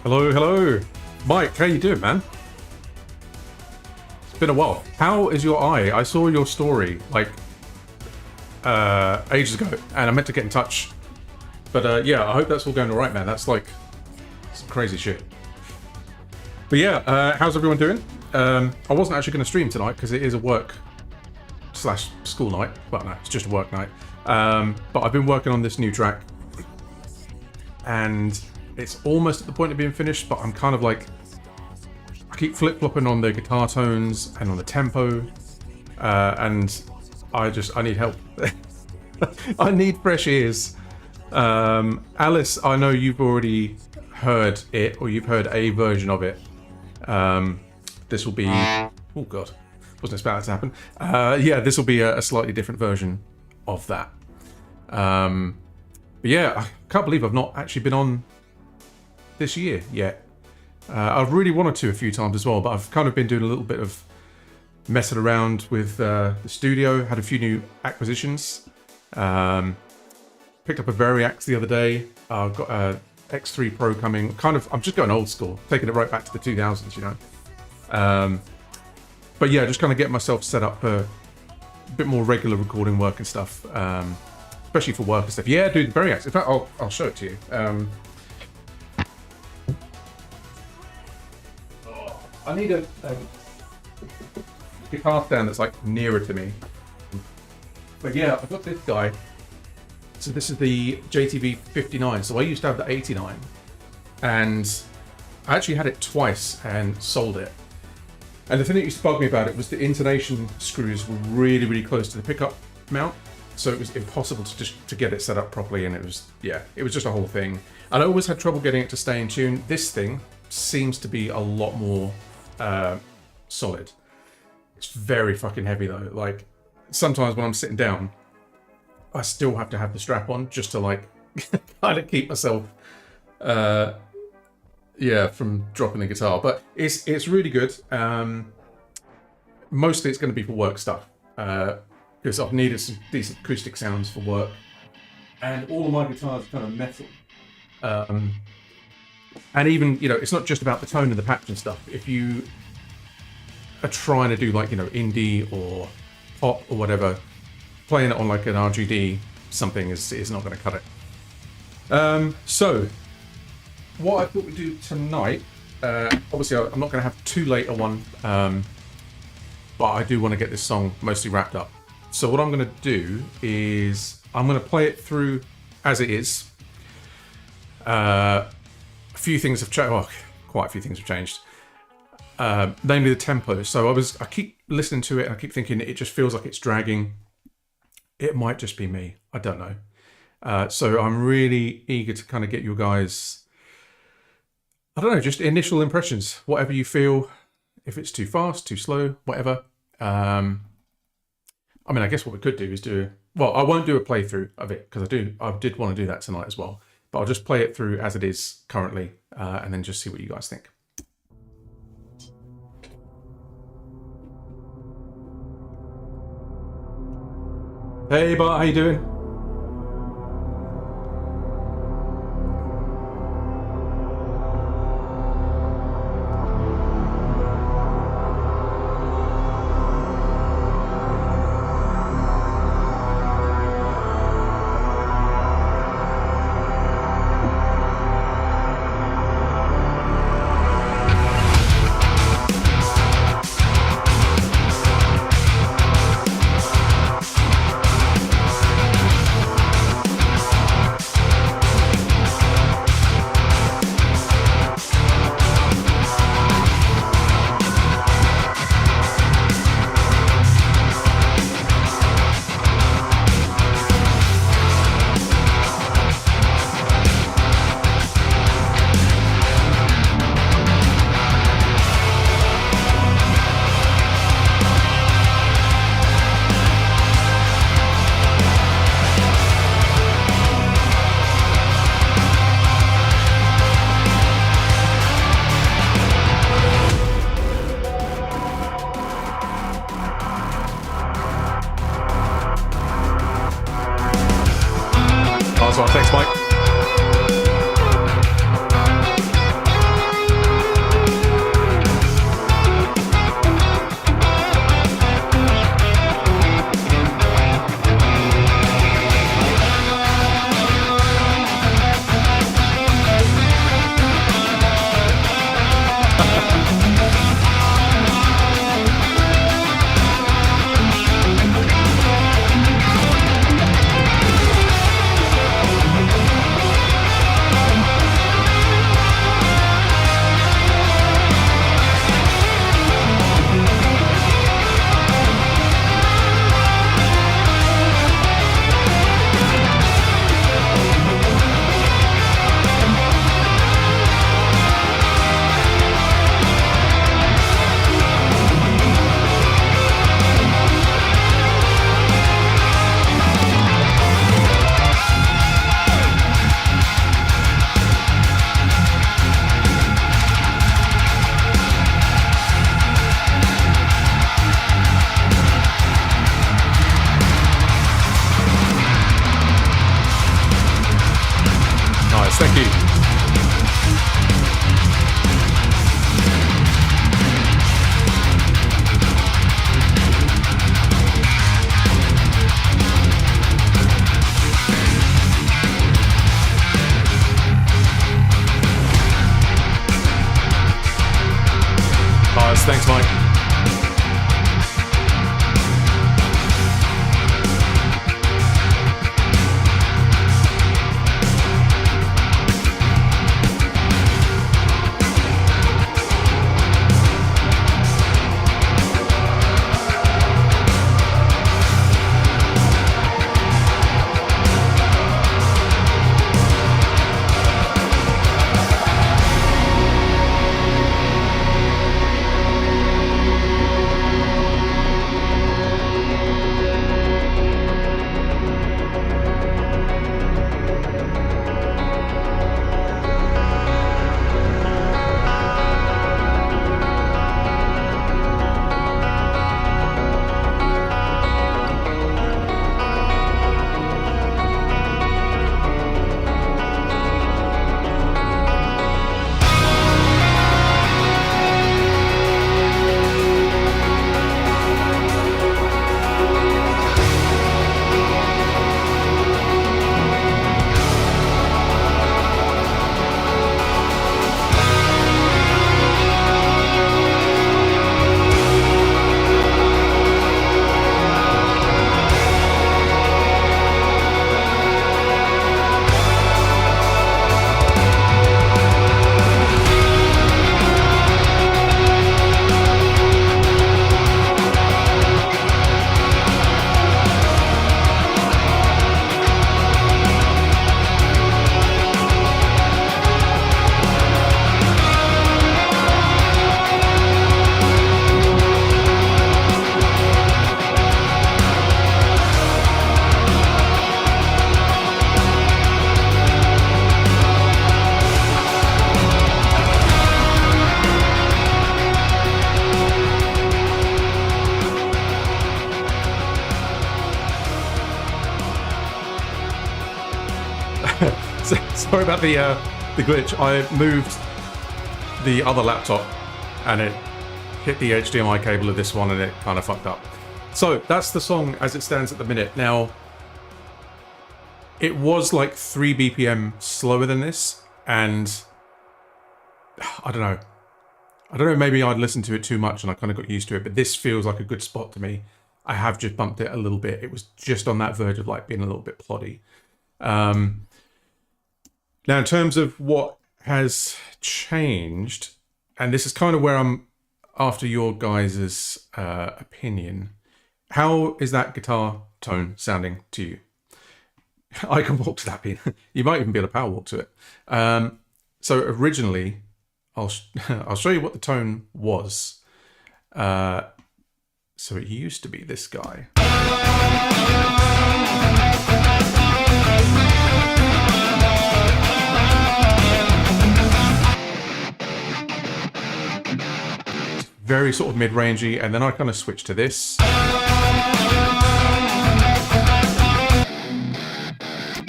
Hello, hello. Mike, how you doing, man? It's been a while. How is your eye? I saw your story, like, ages ago, and I meant to get in touch. But, yeah, I hope that's all going alright, man. That's, like, some crazy shit. But, yeah, how's everyone doing? I wasn't actually going to stream tonight, because it is a work/school night. Well, no, it's just a work night. But I've been working on this new track, and it's almost at the point of being finished, but I'm kind of like, I keep flip-flopping on the guitar tones and on the tempo, and I need help. I need fresh ears. Alice, I know you've already heard it, or you've heard a version of it. This will be, oh god, wasn't expecting that to happen. Yeah, this will be a slightly different version of that. But yeah, I can't believe I've not actually been on this year yet. I've really wanted to a few times as well, but I've kind of been doing a little bit of messing around with the studio, had a few new acquisitions. Picked up a Variax the other day. I've got a X3 Pro coming. I'm just going old school, taking it right back to the 2000s, you know. But yeah, just kind of getting myself set up for a bit more regular recording work and stuff, especially for work and stuff. Yeah, dude, the Variax. In fact, I'll show it to you. I need a guitar stand that's like nearer to me. But yeah, I've got this guy. So this is the JTV 59. So I used to have the 89, and I actually had it twice and sold it. And the thing that used to bug me about it was the intonation screws were really, really close to the pickup mount. So it was impossible to get it set up properly, and it was just a whole thing. And I always had trouble getting it to stay in tune. This thing seems to be a lot more solid. It's very fucking heavy though. Like, sometimes when I'm sitting down, I still have to have the strap on just to like kind of keep myself from dropping the guitar. But it's really good. Mostly it's going to be for work stuff, because I've needed some decent acoustic sounds for work, and all of my guitars are kind of metal. And even, you know, it's not just about the tone and the patch and stuff. If you are trying to do like, you know, indie or pop or whatever, playing it on like an RGD something is not going to cut it. So what I thought we'd do tonight, obviously I'm not going to have too late a one, but I do want to get this song mostly wrapped up. So what I'm going to do is I'm going to play it through as it is. A few things have changed. Well, quite a few things have changed. Namely the tempo. So I keep listening to it and I keep thinking it just feels like it's dragging. It might just be me. I don't know. So I'm really eager to kind of get you guys, I don't know, just initial impressions. Whatever you feel, if it's too fast, too slow, whatever. I mean, I guess what we could do is I won't do a playthrough of it because I did want to do that tonight as well. But I'll just play it through as it is currently, and then just see what you guys think. Hey Bart, how you doing? Nice one, thanks Mike. Sorry about the glitch. I moved the other laptop and it hit the HDMI cable of this one and it kind of fucked up. So that's the song as it stands at the minute. Now, it was like 3 BPM slower than this, and I don't know, maybe I'd listened to it too much and I kind of got used to it, but this feels like a good spot to me. I have just bumped it a little bit. It was just on that verge of like being a little bit ploddy. Now, in terms of what has changed, and this is kind of where I'm after your guys' opinion, how is that guitar tone sounding to you? I can walk to that beat. You might even be able to power walk to it. So originally, I'll show you what the tone was. So it used to be this guy. Very sort of mid-rangey, and then I kind of switched to this.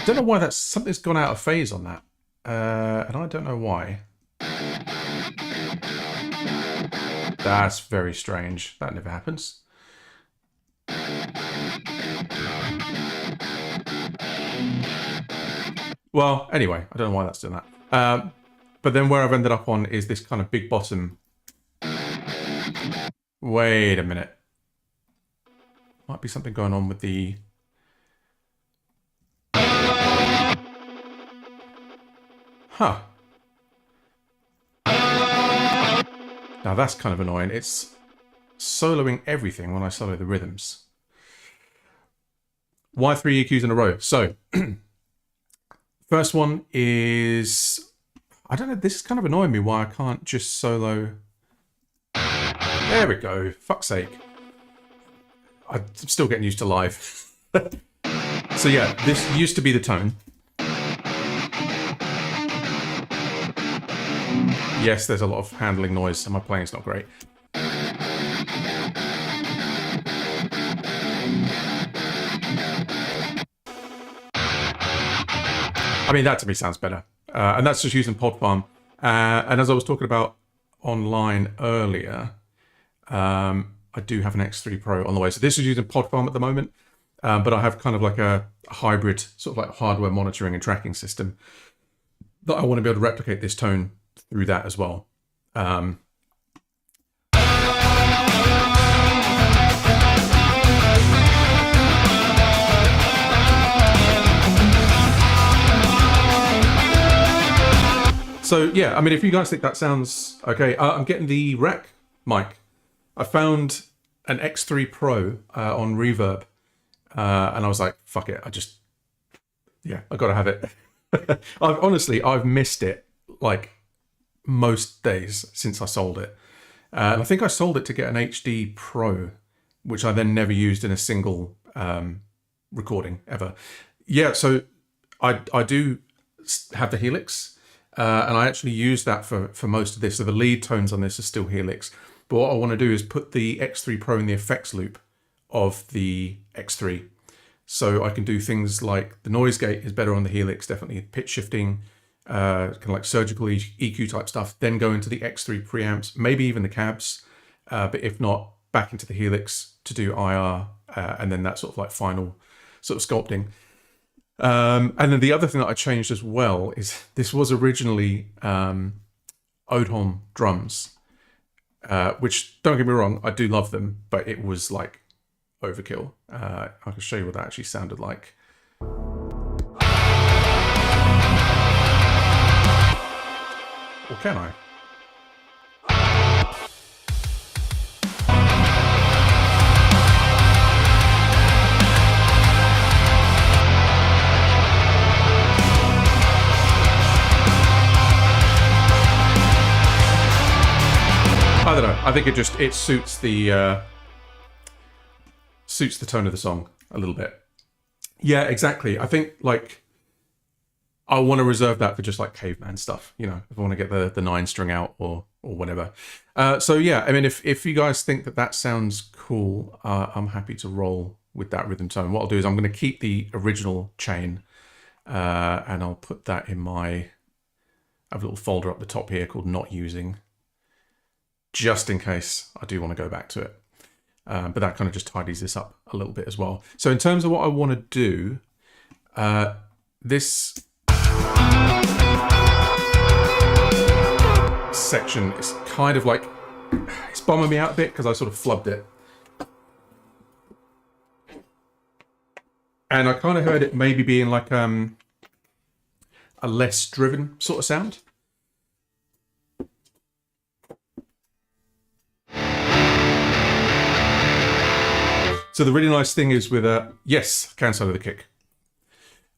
Don't know why something's gone out of phase on that, and I don't know why. That's very strange. That never happens. Well, anyway, I don't know why that's doing that. But then where I've ended up on is this kind of big bottom. Wait a minute. Might be something going on with the... Huh. Now that's kind of annoying. It's soloing everything when I solo the rhythms. Why 3 EQs in a row? So, first one is... I don't know, this is kind of annoying me why I can't just solo... There we go. Fuck's sake. I'm still getting used to live. So yeah, this used to be the tone. Yes, there's a lot of handling noise and my playing's not great. I mean, that to me sounds better. And that's just using Pod Farm. And as I was talking about online earlier, I do have an X3 Pro on the way. So this is using Pod Farm at the moment, but I have kind of like a hybrid sort of like hardware monitoring and tracking system that I want to be able to replicate this tone through that as well. So yeah, I mean, if you guys think that sounds okay, I'm getting the rec mic. I found an X3 Pro on Reverb, and I was like, fuck it, I gotta have it. I've missed it like most days since I sold it. I think I sold it to get an HD Pro, which I then never used in a single recording ever. Yeah, so I do have the Helix, and I actually use that for most of this. So the lead tones on this are still Helix. But what I want to do is put the X3 Pro in the effects loop of the X3. So I can do things like the noise gate is better on the Helix, definitely pitch shifting, kind of like surgical EQ type stuff, then go into the X3 preamps, maybe even the cabs, but if not, back into the Helix to do IR, and then that sort of like final sort of sculpting. And then the other thing that I changed as well is this was originally Odholm drums, which, don't get me wrong, I do love them, but it was like overkill. I can show you what that actually sounded like. Or can I? I don't know. I think it suits the tone of the song a little bit. Yeah, exactly. I think like I want to reserve that for just like caveman stuff, you know, if I want to get the 9-string out or whatever. So yeah, I mean, if you guys think that sounds cool, I'm happy to roll with that rhythm tone. What I'll do is I'm going to keep the original chain And I'll put that in my, I have a little folder up the top here called not using, just in case I do want to go back to it. But that kind of just tidies this up a little bit as well. So in terms of what I want to do, this section is kind of like, it's bumming me out a bit because I sort of flubbed it. And I kind of heard it maybe being like a less driven sort of sound. So the really nice thing is with yes, I can solo the kick.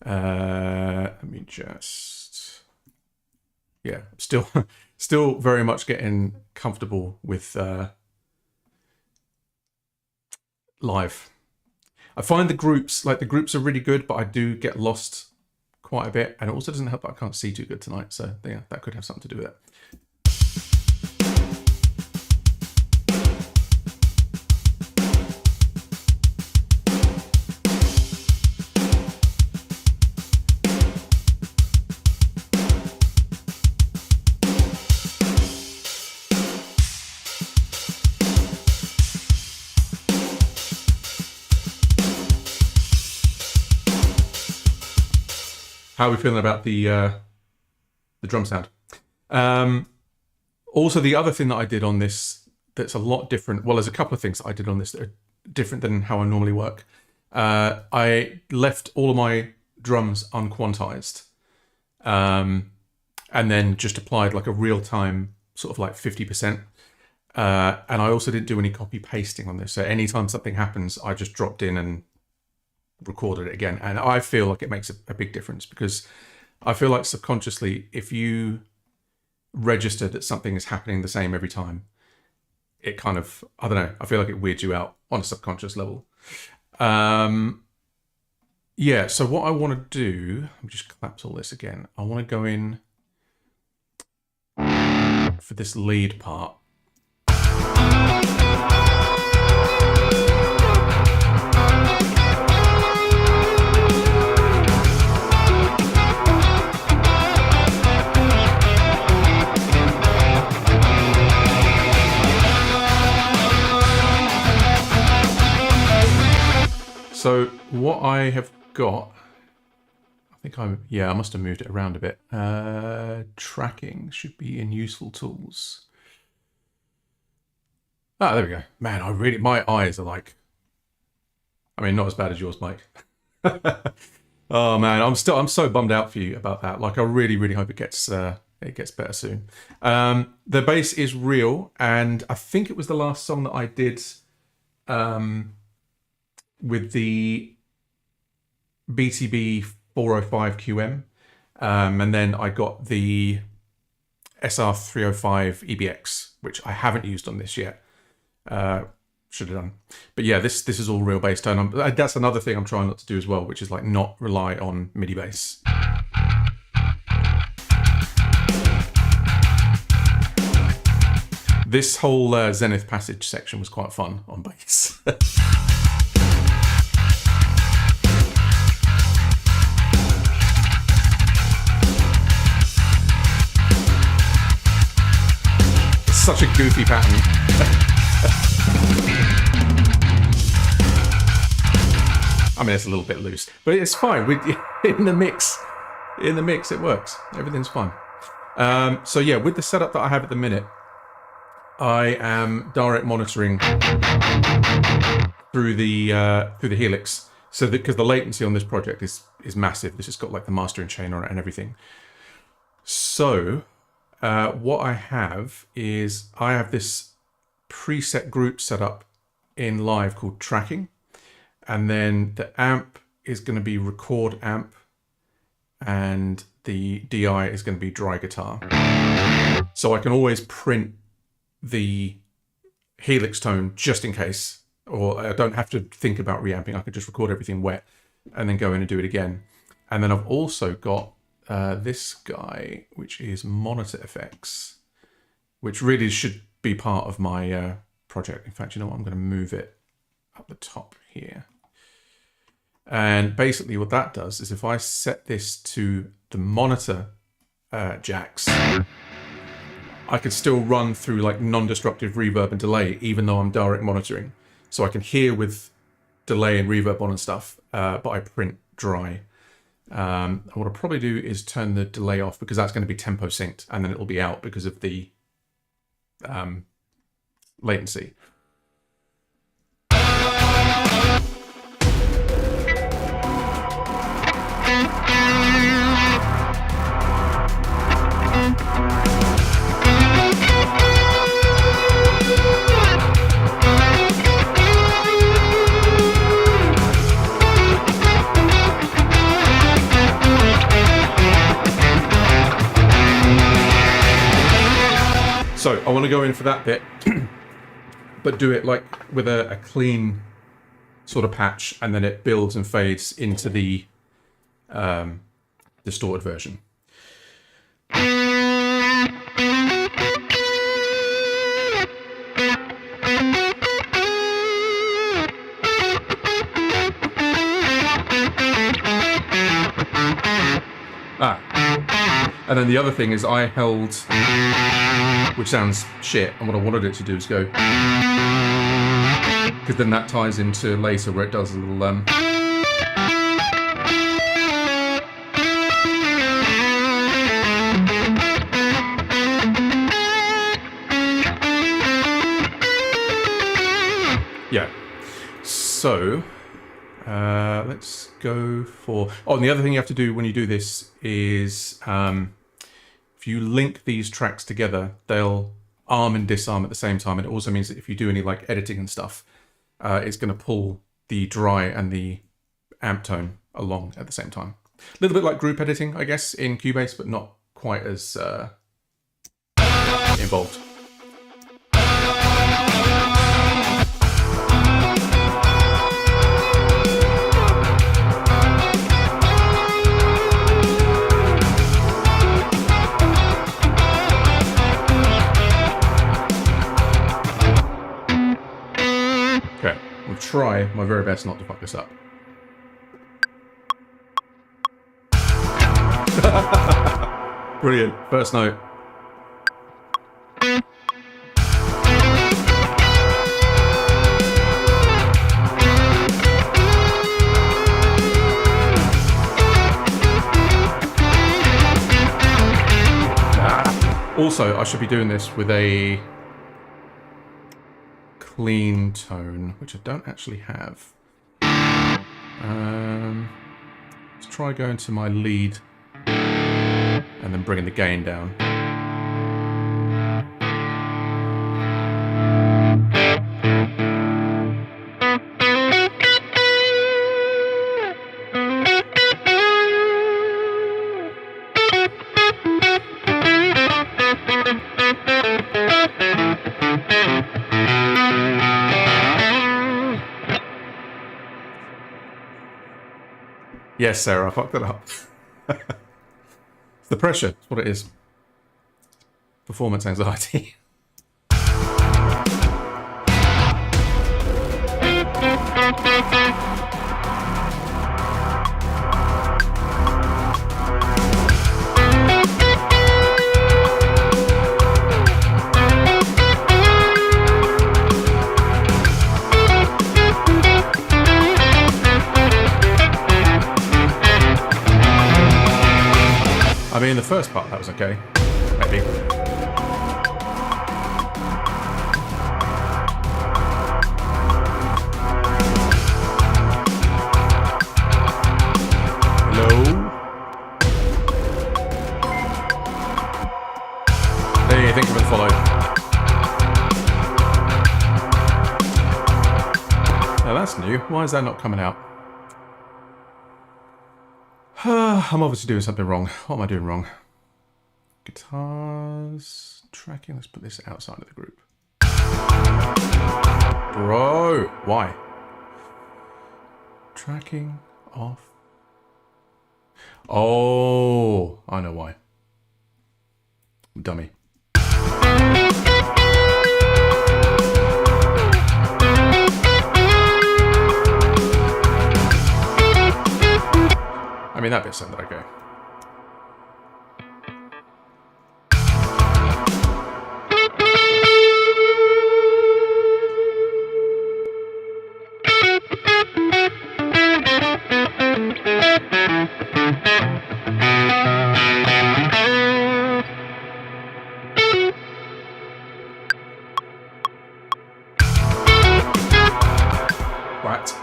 Let me just, yeah, still very much getting comfortable with live. I find the groups are really good, but I do get lost quite a bit, and it also doesn't help that I can't see too good tonight. So yeah, that could have something to do with it. How are we feeling about the drum sound? Also, the other thing that I did on this that's a lot different. Well, there's a couple of things that I did on this that are different than how I normally work. I left all of my drums unquantized, and then just applied like a real-time sort of like 50%. And I also didn't do any copy pasting on this. So anytime something happens, I just dropped in and recorded it again. And I feel like it makes a big difference, because I feel like subconsciously, if you register that something is happening the same every time, it kind of, I don't know, I feel like it weirds you out on a subconscious level. Yeah, so what I want to do, let me just collapse all this again. I want to go in for this lead part. So what I have got, I think I must have moved it around a bit. Tracking should be in useful tools. Ah, there we go. Man, my eyes are like, I mean, not as bad as yours, Mike. Oh man, I'm so bummed out for you about that. Like, I really hope it gets better soon. The bass is real, and I think it was the last song that I did, with the BTB 405 QM, and then I got the SR 305 EBX, which I haven't used on this yet. Should have done, but yeah, this is all real bass tone. That's another thing I'm trying not to do as well, which is like not rely on MIDI bass. This whole Zenith Passage section was quite fun on bass. Such a goofy pattern. I mean, it's a little bit loose, but it's fine. In the mix, it works. Everything's fine. So yeah, with the setup that I have at the minute, I am direct monitoring through the Helix. So because the latency on this project is massive. This has got like the mastering chain on it and everything. So what I have is I have this preset group set up in Live called Tracking, and then the amp is going to be Record Amp, and the DI is going to be Dry Guitar. So I can always print the Helix tone just in case, or I don't have to think about reamping. I can just record everything wet and then go in and do it again. And then I've also got this guy, which is Monitor Effects, which really should be part of my project. In fact, you know what? I'm going to move it up the top here. And basically what that does is if I set this to the monitor jacks, I could still run through like non-destructive reverb and delay, even though I'm direct monitoring. So I can hear with delay and reverb on and stuff, but I print dry. What I'll probably do is turn the delay off, because that's going to be tempo synced, and then it'll be out because of the latency. So I want to go in for that bit, but do it like with a clean sort of patch, and then it builds and fades into the distorted version. And then the other thing is I held, which sounds shit, and what I wanted it to do is go, because then that ties into later where it does a little yeah. So let's go for, oh, and the other thing you have to do when you do this is if you link these tracks together, they'll arm and disarm at the same time. And it also means that if you do any like editing and stuff, it's going to pull the dry and the amp tone along at the same time. A little bit like group editing, I guess, in Cubase, but not quite as involved. Try my very best not to fuck this up. Brilliant. First note. Also, I should be doing this with a clean tone, which I don't actually have. Let's try going to my lead and then bringing the gain down. Yes, Sarah, I fucked it up. It's the pressure, that's what it is. Performance anxiety. I mean, the first part, that was okay. Maybe. Hello? Hey, thank you for the follow. Now that's new. Why is that not coming out? I'm obviously doing something wrong. What am I doing wrong? Guitars, tracking. Let's put this outside of the group. Bro, why? Tracking off. Oh, I know why. Dummy. I mean, that bit sounded okay. Right.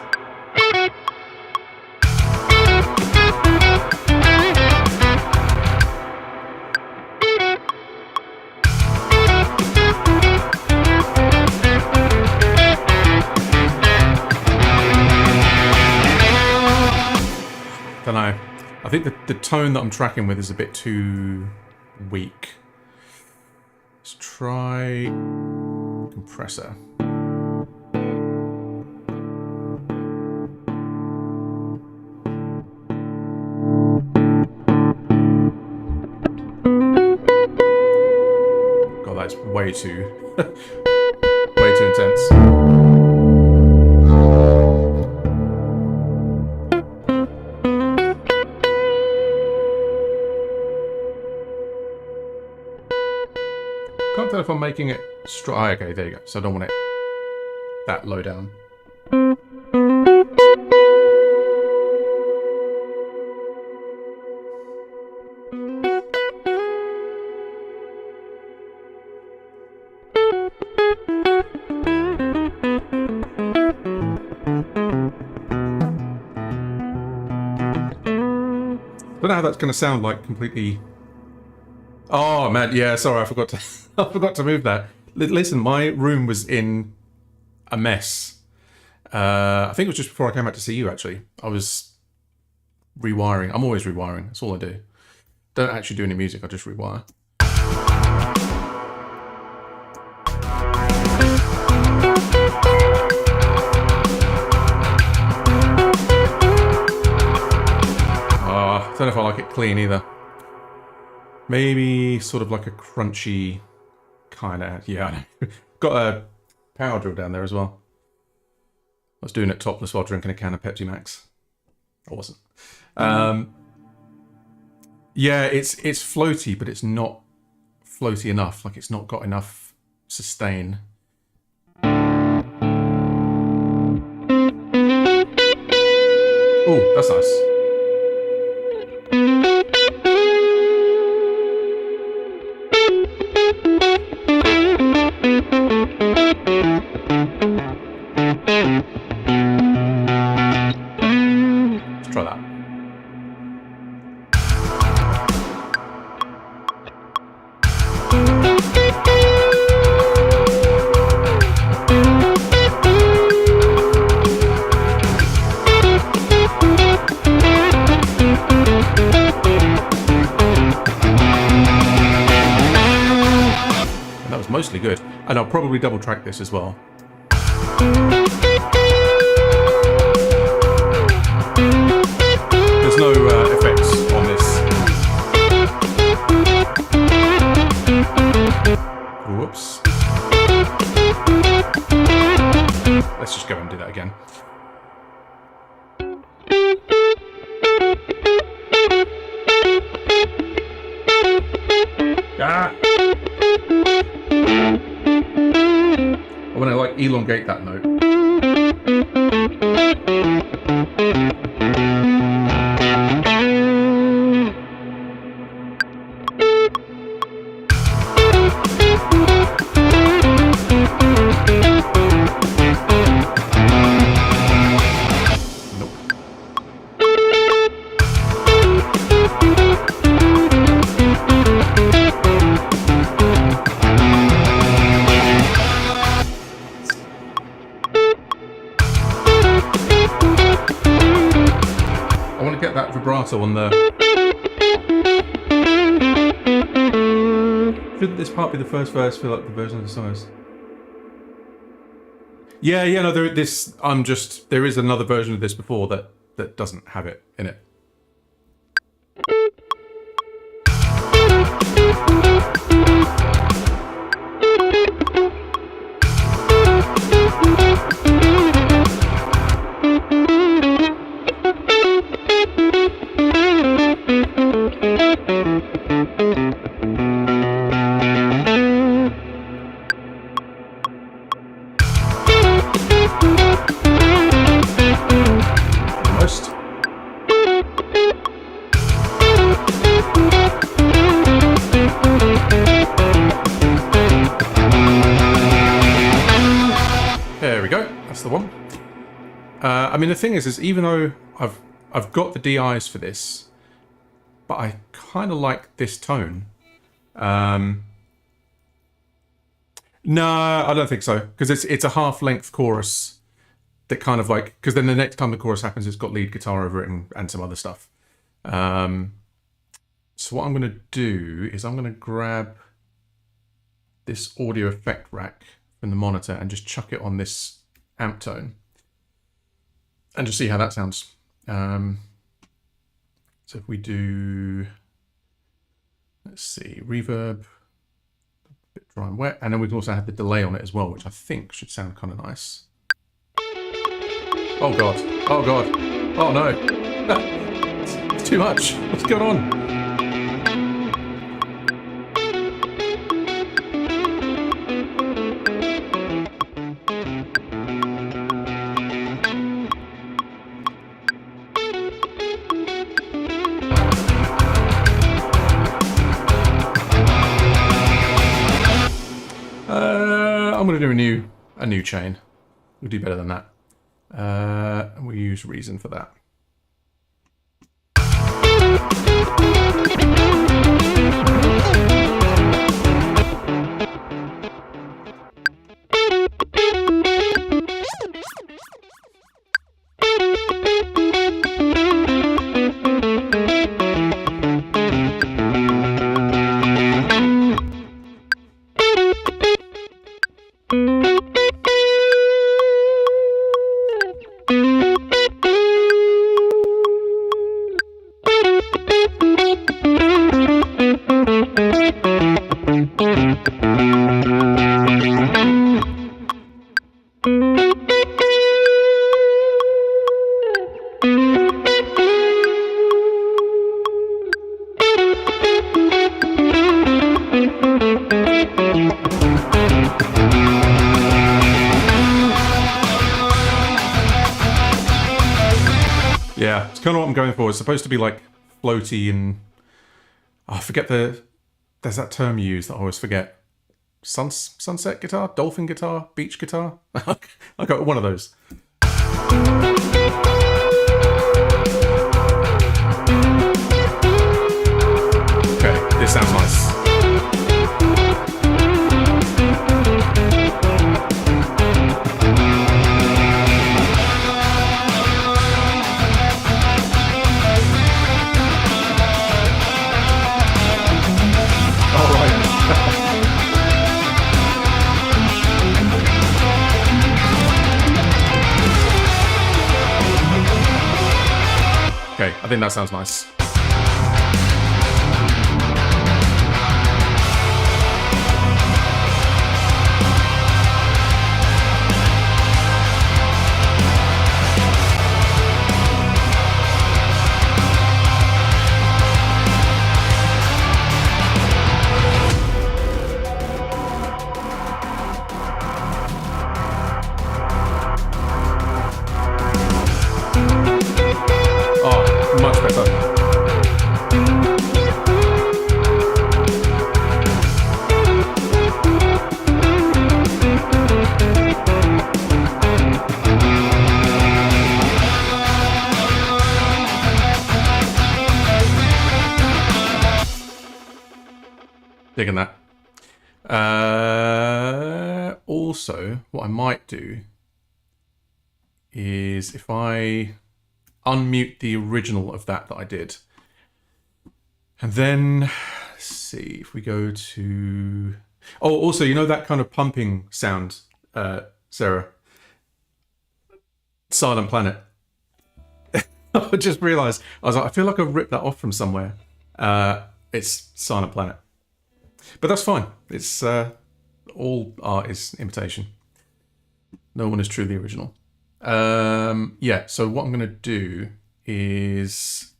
Don't know. I think the tone that I'm tracking with is a bit too weak. Let's try compressor. God, that's way too way too intense. Can't tell if I'm making it strong. Okay, there you go. So I don't want it that low down. Don't know how that's going to sound like completely. Oh man, yeah. Sorry, I forgot to. I forgot to move that. Listen, my room was in a mess. I think it was just before I came out to see you. Actually, I was rewiring. I'm always rewiring. That's all I do. Don't actually do any music. I just rewire. I don't know if I like it clean either. Maybe sort of like a crunchy kind of. Yeah, I know. Got a power drill down there as well. I was doing it topless while drinking a can of Pepsi Max. I wasn't. Yeah, it's floaty, but it's not floaty enough. Like it's not got enough sustain. Oh, that's nice. Let's try that. That was mostly good. And I'll probably double track this as well. There's no effects on this. Whoops. Let's just go and do that again. Ah! I want to like elongate that note. Get that vibrato on the. Shouldn't this part be the first verse? Feel like the version of the song is. Yeah, no. There is another version of this before that doesn't have it in it. There we go. That's the one. I mean, the thing is even though I've got the DIs for this, but I kind of like this tone. No, I don't think so, because it's a half-length chorus that kind of like, because then the next time the chorus happens, it's got lead guitar over it and some other stuff. So what I'm going to do is I'm going to grab this audio effect rack from the monitor and just chuck it on this amp tone and just see how that sounds. So if we do, let's see, reverb, a bit dry and wet, and then we can also have the delay on it as well, which I think should sound kind of nice. Oh god, oh god, oh no, it's too much, what's going on? I'm going to do a new chain. We'll do better than that. And we'll use Reason for that. Yeah, it's kind of what I'm going for. It's supposed to be like floaty and I forget there's that term you use that I always forget. Sunset guitar, dolphin guitar, beach guitar. I got one of those. Okay, this sounds nice. Okay, I think that sounds nice. Much better. Digging that. Also, what I might do is if I unmute the original of that I did. And then, let's see, if we go to... Oh, also, you know that kind of pumping sound, Sarah? Silent Planet. I just realised, I was like, I feel like I ripped that off from somewhere. It's Silent Planet. But that's fine. It's all art is imitation. No one is truly original. Yeah, so what I'm going to do is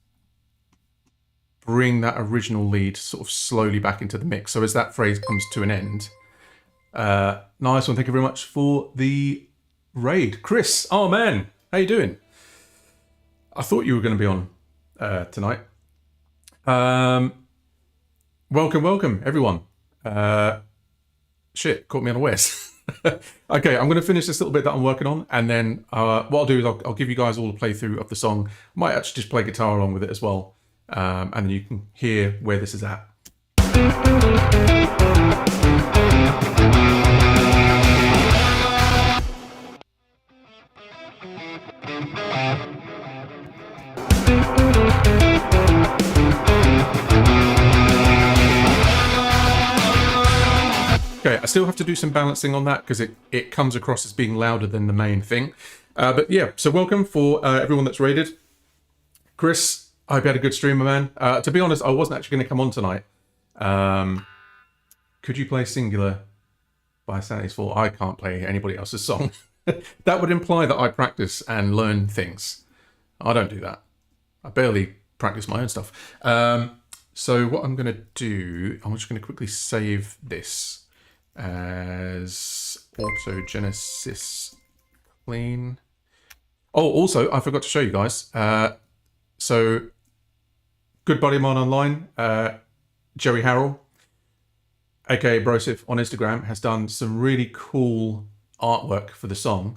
bring that original lead sort of slowly back into the mix. So as that phrase comes to an end, nice one. Thank you very much for the raid. Chris, oh man, how you doing? I thought you were going to be on tonight. Welcome, everyone. Shit, caught me unawares. Okay, I'm going to finish this little bit that I'm working on, and then what I'll do is I'll give you guys all a playthrough of the song. Might actually just play guitar along with it as well, and then you can hear where this is at. Okay, I still have to do some balancing on that because it comes across as being louder than the main thing. But yeah, so welcome for everyone that's raided. Chris, I hope you had a good stream, my man. To be honest, I wasn't actually going to come on tonight. Could you play Singular by Sanity's Fall? I can't play anybody else's song. That would imply that I practice and learn things. I don't do that. I barely practice my own stuff. So what I'm going to do, I'm just going to quickly save this as Autogenesis clean. Oh, also, I forgot to show you guys. So, good buddy of mine online, Jerry Harrell, aka Brosif on Instagram, has done some really cool artwork for the song,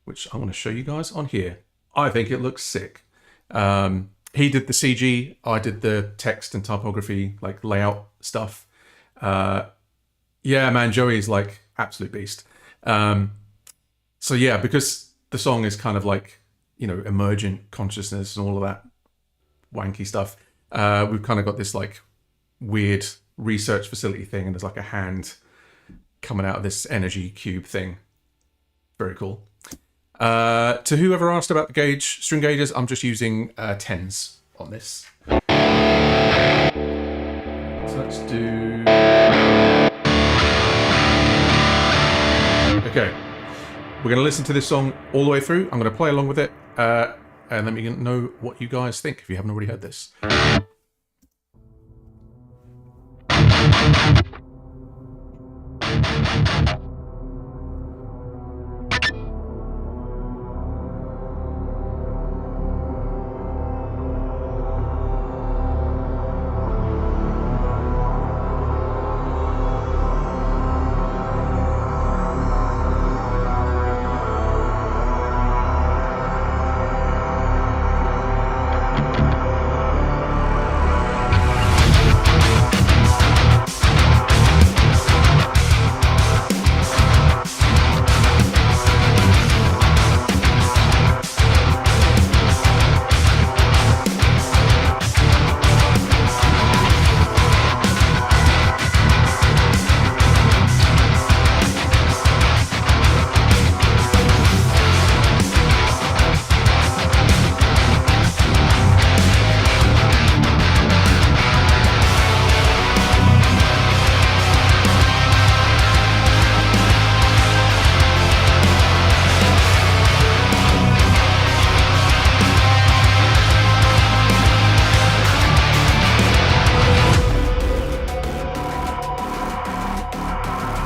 which I'm going to show you guys on here. I think it looks sick. He did the CG, I did the text and typography, like layout stuff. Yeah, man, Joey's like absolute beast. So yeah, because the song is kind of like, you know, emergent consciousness and all of that wanky stuff, we've kind of got this like weird research facility thing, and there's like a hand coming out of this energy cube thing. Very cool. To whoever asked about the string gauges, I'm just using 10s on this. So let's do... Okay, we're going to listen to this song all the way through. I'm going to play along with it, and let me know what you guys think if you haven't already heard this.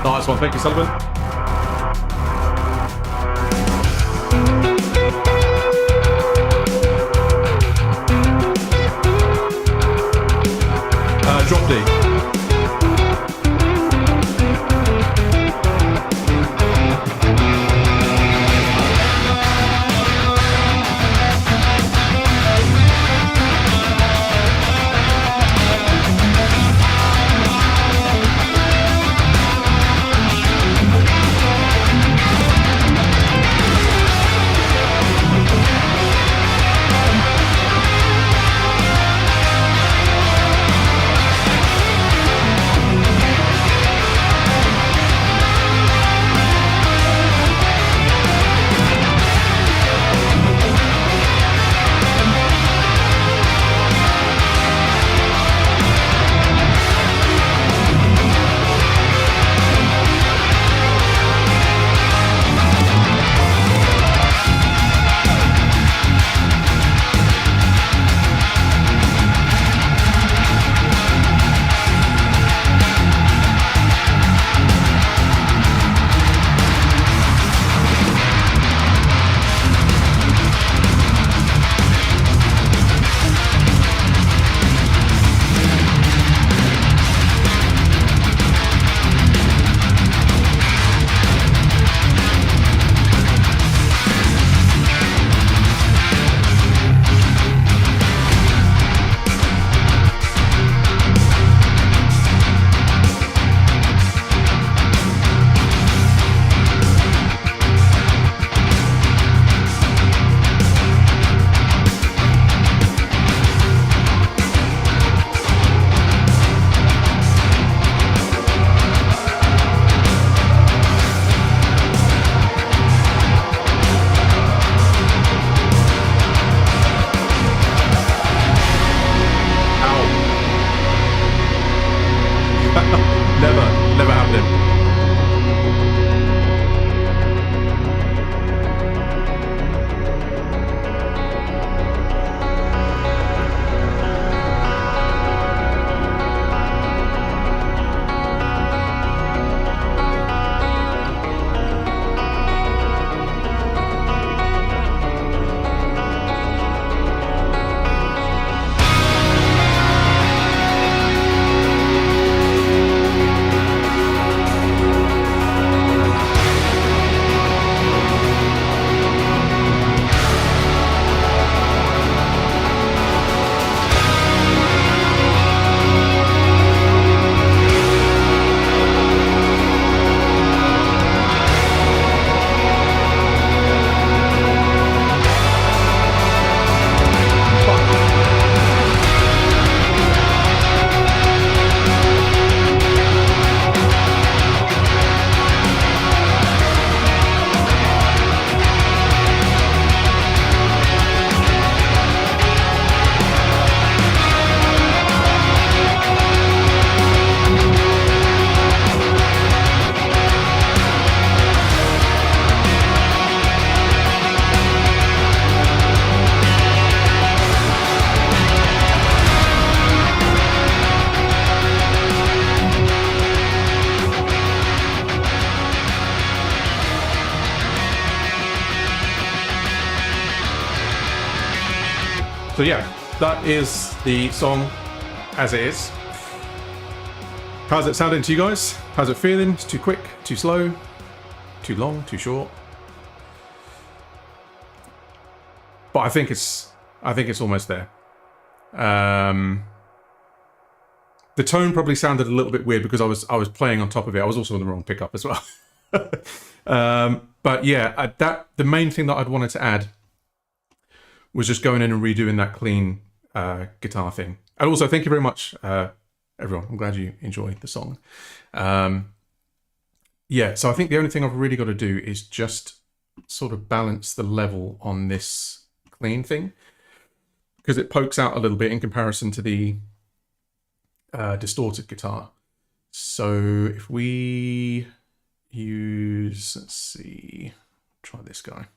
Nice one, thank you, Sullivan. Drop D. So yeah, that is the song as it is. How's it sounding to you guys? How's it feeling? It's too quick, too slow, too long, too short? But I think it's almost there. The tone probably sounded a little bit weird because I was playing on top of it. I was also on the wrong pickup as well. But yeah, the main thing that I'd wanted to add was just going in and redoing that clean guitar thing. And also, thank you very much, everyone. I'm glad you enjoyed the song. Yeah, so I think the only thing I've really got to do is just sort of balance the level on this clean thing, because it pokes out a little bit in comparison to the distorted guitar. So if we use, let's see, try this guy.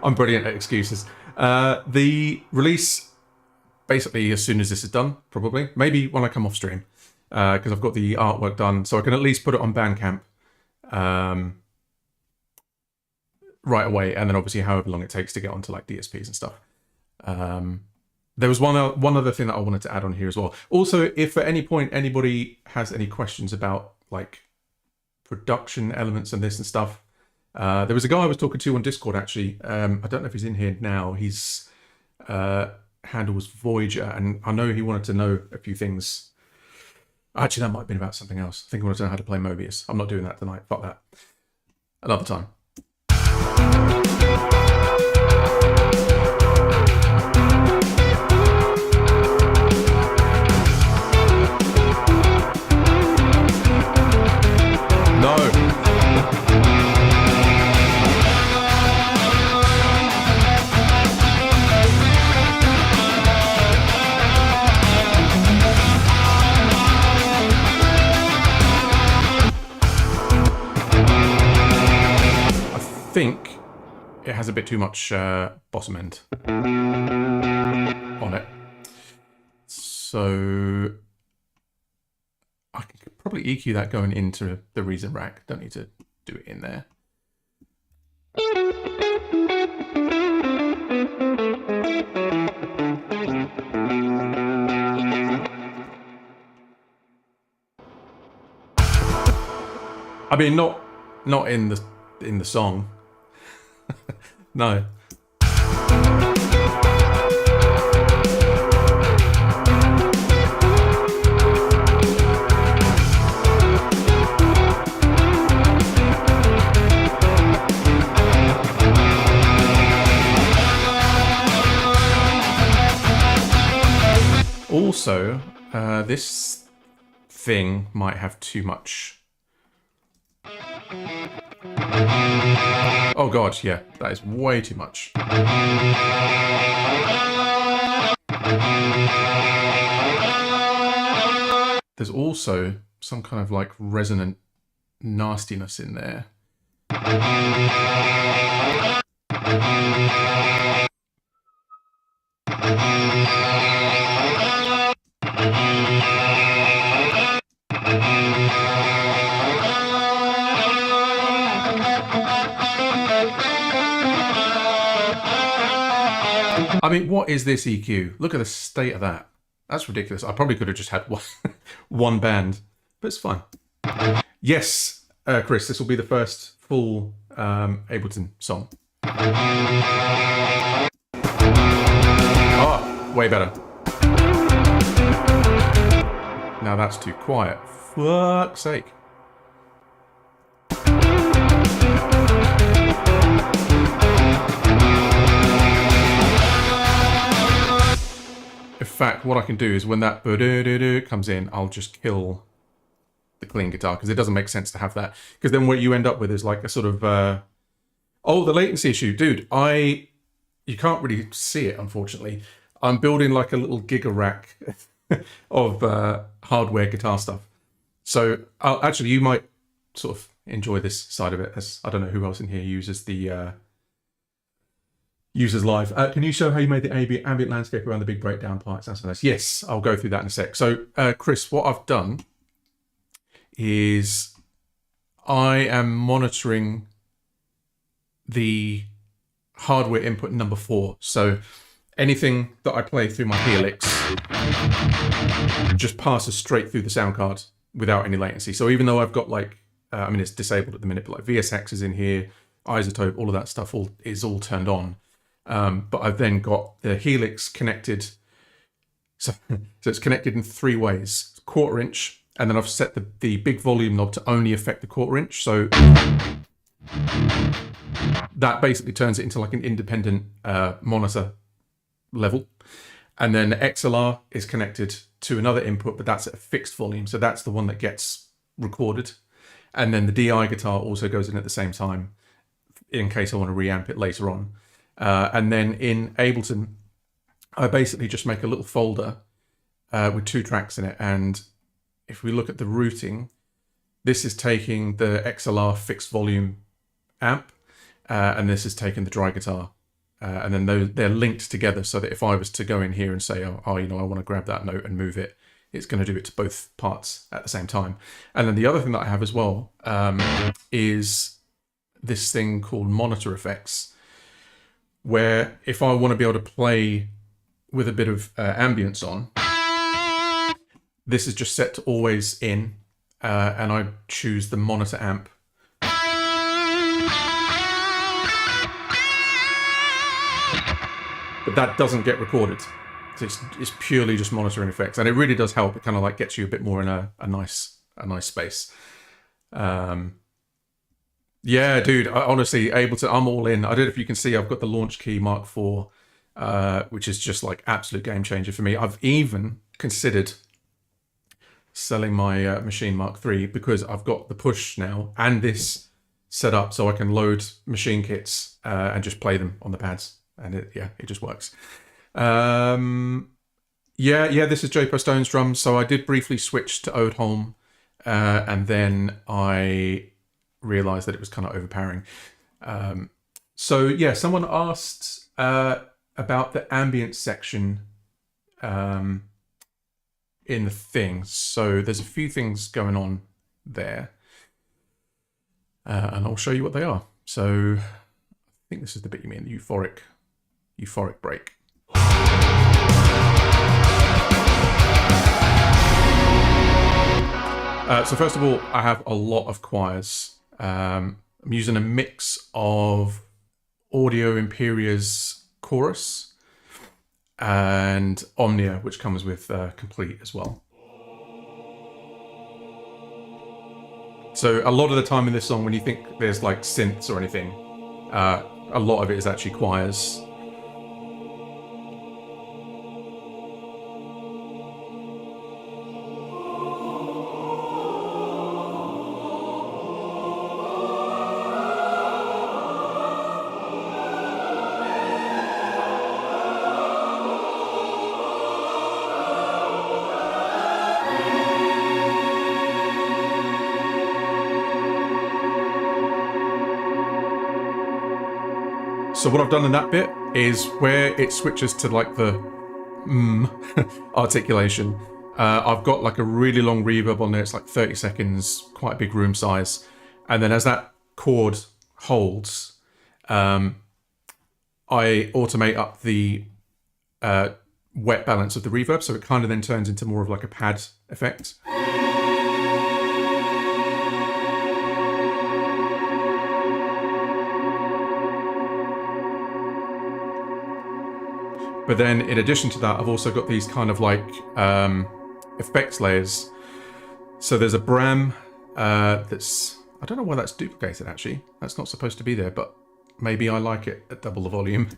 I'm brilliant at excuses. The release, basically as soon as this is done, probably. Maybe when I come off stream, because I've got the artwork done, so I can at least put it on Bandcamp right away, and then obviously however long it takes to get onto like DSPs and stuff. There was one other thing that I wanted to add on here as well. Also, if at any point anybody has any questions about like production elements and this and stuff, there was a guy I was talking to on Discord actually. I don't know if he's in here now. His handle was Voyager, and I know he wanted to know a few things. Actually, that might have been about something else. I think he wanted to know how to play Mobius. I'm not doing that tonight. Fuck that. Another time. No. I think it has a bit too much bottom end on it, so I can probably EQ that going into the Reason rack. Don't need to do it in there. I mean, not in the song. No. Also, this thing might have too much. Oh god, yeah, that is way too much. There's also some kind of like resonant nastiness in there. I mean, what is this EQ? Look at the state of that. That's ridiculous. I probably could have just had one band, but it's fine. Yes, Chris, this will be the first full Ableton song. Oh, way better. Now that's too quiet. Fuck's sake. In fact, what I can do is when that comes in, I'll just kill the clean guitar, because it doesn't make sense to have that. Because then what you end up with is like a sort of, oh, the latency issue. Dude, you can't really see it, unfortunately. I'm building like a little giga rack of hardware guitar stuff. So actually, you might sort of enjoy this side of it, as I don't know who else in here uses the users live. Can you show how you made the ambient landscape around the big breakdown part? Sounds so nice. Yes, I'll go through that in a sec. So Chris, what I've done is I am monitoring the hardware input number 4. So anything that I play through my Helix just passes straight through the sound card without any latency. So even though I've got like, I mean, it's disabled at the minute, but like VSX is in here, Isotope, all of that stuff is all turned on. But I've then got the Helix connected. So it's connected in 3 ways: 1/4 inch, and then I've set the big volume knob to only affect the 1/4 inch. So that basically turns it into like an independent monitor level. And then the XLR is connected to another input, but that's at a fixed volume. So that's the one that gets recorded. And then the DI guitar also goes in at the same time in case I want to reamp it later on. And then in Ableton, I basically just make a little folder with 2 tracks in it. And if we look at the routing, this is taking the XLR fixed volume amp, and this is taking the dry guitar. And then they're linked together so that if I was to go in here and say, oh, you know, I want to grab that note and move it, it's going to do it to both parts at the same time. And then the other thing that I have as well is this thing called monitor effects, where if I want to be able to play with a bit of ambience on, this is just set to always in, and I choose the monitor amp. But that doesn't get recorded. So it's purely just monitoring effects, and it really does help. It kind of like gets you a bit more in a nice space. Yeah, dude. Honestly, Ableton, I'm all in. I don't know if you can see, I've got the Launch Key Mark IV, which is just like absolute game changer for me. I've even considered selling my Machine Mark III because I've got the push now and this set up so I can load machine kits and just play them on the pads. And it just works. This is J Postone's drums. So I did briefly switch to Ode Holm, and then I realized that it was kind of overpowering. Someone asked about the ambient section in the thing. So there's a few things going on there, and I'll show you what they are. So I think this is the bit you mean, the euphoric break. So first of all, I have a lot of choirs. I'm using a mix of Audio Imperia's chorus and Omnia, which comes with Complete as well. So a lot of the time in this song, when you think there's like synths or anything, a lot of it is actually choirs. So what I've done in that bit is where it switches to like the articulation, I've got like a really long reverb on there. It's like 30 seconds, quite a big room size. And then as that chord holds, I automate up the wet balance of the reverb. So it kind of then turns into more of like a pad effect. But then in addition to that, I've also got these kind of like effects layers. So there's a Bram that's, I don't know why that's duplicated actually. That's not supposed to be there, but maybe I like it at double the volume.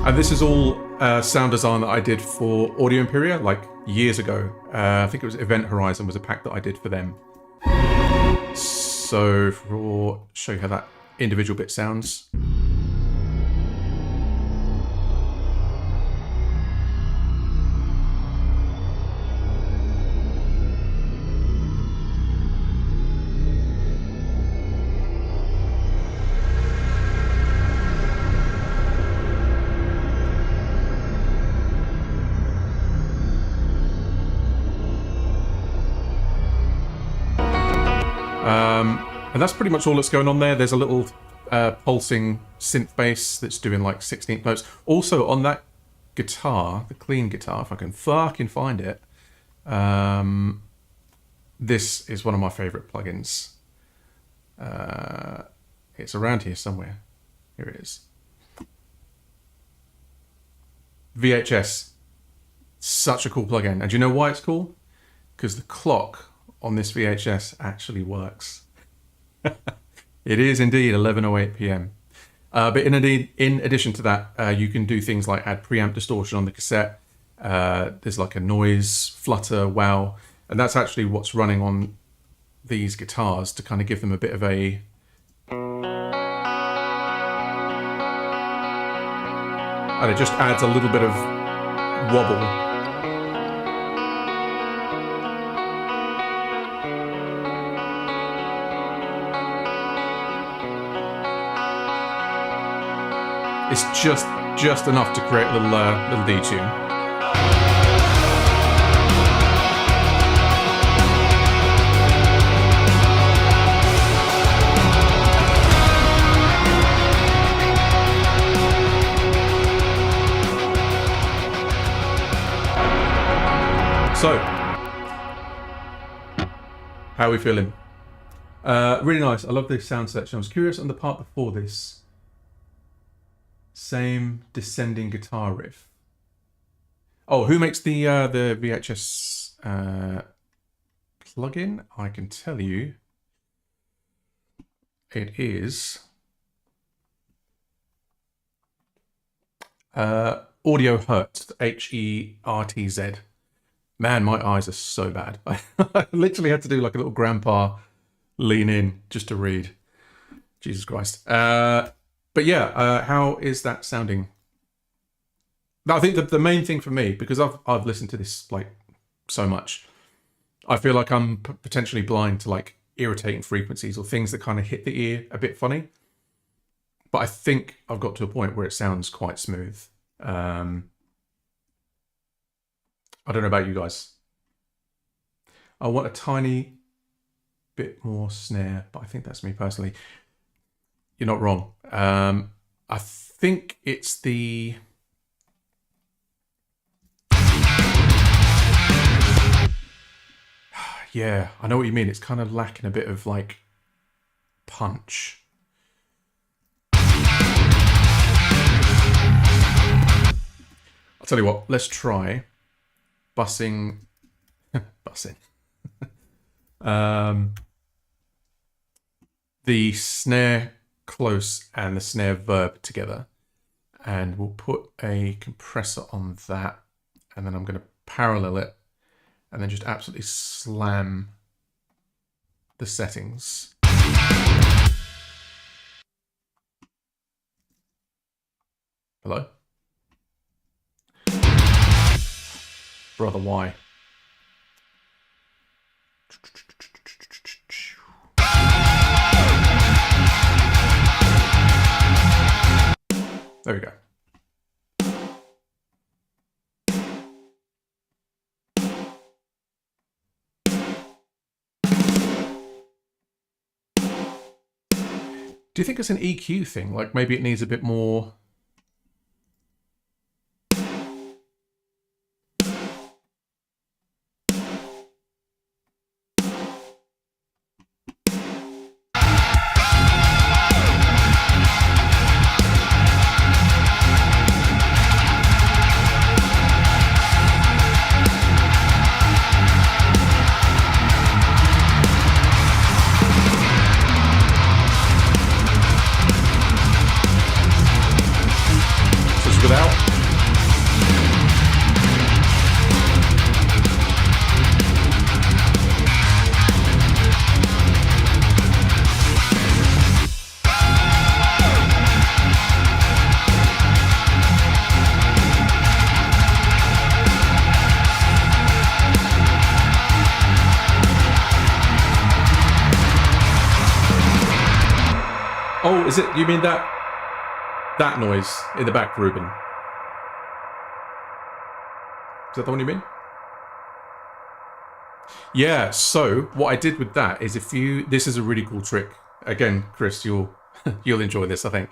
And this is all sound design that I did for Audio Imperia like years ago. I think it was Event Horizon was a pack that I did for them. So show you how that individual bit sounds. And that's pretty much all that's going on there. There's a little pulsing synth bass that's doing like 16th notes. Also on that guitar, the clean guitar, if I can fucking find it, this is one of my favorite plugins. It's around here somewhere. Here it is. VHS. Such a cool plugin. And do you know why it's cool? Because the clock on this VHS actually works. It is indeed 11:08 p.m. But in addition to that, you can do things like add preamp distortion on the cassette. There's like a noise, flutter, wow. And that's actually what's running on these guitars to kind of give them a bit of a... And it just adds a little bit of wobble. It's just enough to create a little detune. So, how are we feeling? Really nice. I love this sound section. I was curious on the part before this. Same descending guitar riff. Oh, who makes the VHS plugin? I can tell you. It is Audio Hertz, Hertz. Man, my eyes are so bad. I literally had to do like a little grandpa lean in just to read. Jesus Christ. But yeah, how is that sounding? I think that the main thing for me, because I've listened to this like so much, I feel like I'm potentially blind to like irritating frequencies or things that kind of hit the ear a bit funny. But I think I've got to a point where it sounds quite smooth. I don't know about you guys. I want a tiny bit more snare, but I think that's me personally. You're not wrong. I think it's the... Yeah, I know what you mean. It's kind of lacking a bit of like punch. I'll tell you what, let's try bussing the snare close and the snare verb together, and we'll put a compressor on that, and then I'm going to parallel it and then just absolutely slam the settings. Hello? Brother, why? There we go. Do you think it's an EQ thing? Like maybe it needs a bit more... Oh, is it? You mean that noise in the back, Ruben? Is that the one you mean? Yeah. So what I did with that is, this is a really cool trick again, Chris, you'll enjoy this, I think.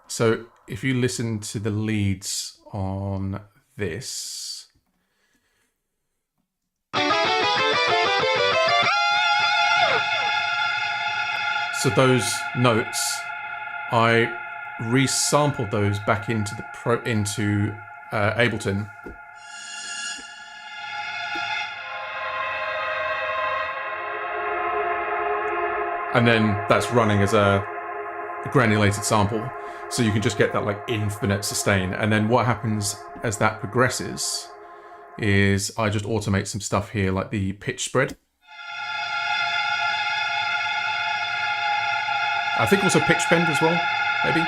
So if you listen to the leads on this, so those notes, I resampled those back into Ableton. And then that's running as a granulated sample, so you can just get that like infinite sustain. And then what happens as that progresses is I just automate some stuff here, like the pitch spread. I think also pitch bend as well, maybe.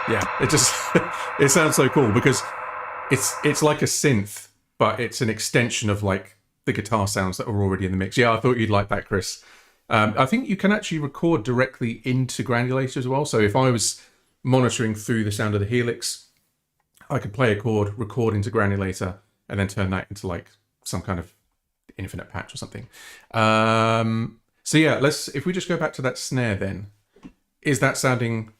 Yeah, it just it sounds so cool because it's like a synth, but it's an extension of like the guitar sounds that are already in the mix. Yeah, I thought you'd like that, Chris. I think you can actually record directly into Granulator as well. So if I was monitoring through the sound of the Helix, I could play a chord, record into Granulator, and then turn that into like some kind of infinite patch or something. So yeah, if we just go back to that snare then, is that sounding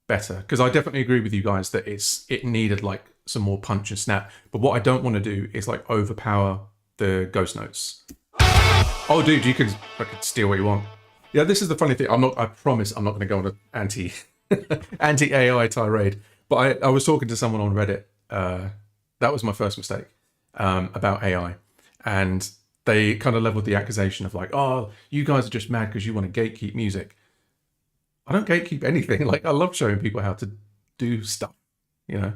better? Because I definitely agree with you guys that it needed like some more punch and snap. But what I don't want to do is like overpower the ghost notes. Oh, dude, I could steal what you want. Yeah, this is the funny thing. I promise I'm not going to go on an anti AI tirade. But I was talking to someone on Reddit. That was my first mistake about AI, and they kind of leveled the accusation of like, "Oh, you guys are just mad because you want to gatekeep music." I don't gatekeep anything. Like, I love showing people how to do stuff. You know,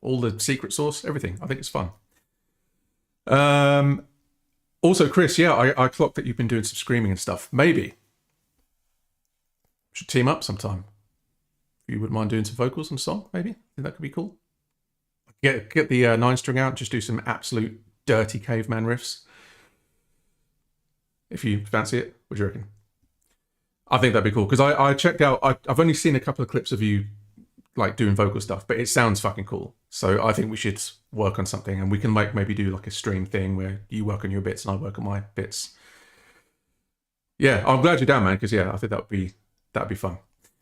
all the secret sauce, everything. I think it's fun. Also, Chris, yeah, I clocked that you've been doing some screaming and stuff. Maybe should team up sometime. If you wouldn't mind doing some vocals and song, maybe. I think that could be cool. Get the 9-string out, just do some absolute dirty caveman riffs. If you fancy it, what do you reckon? I think that'd be cool, because I checked out, I've only seen a couple of clips of you like doing vocal stuff, but it sounds fucking cool. So I think we should work on something, and we can maybe do like a stream thing where you work on your bits and I work on my bits. Yeah, I'm glad you're down, man, because yeah, I think that'd be fun.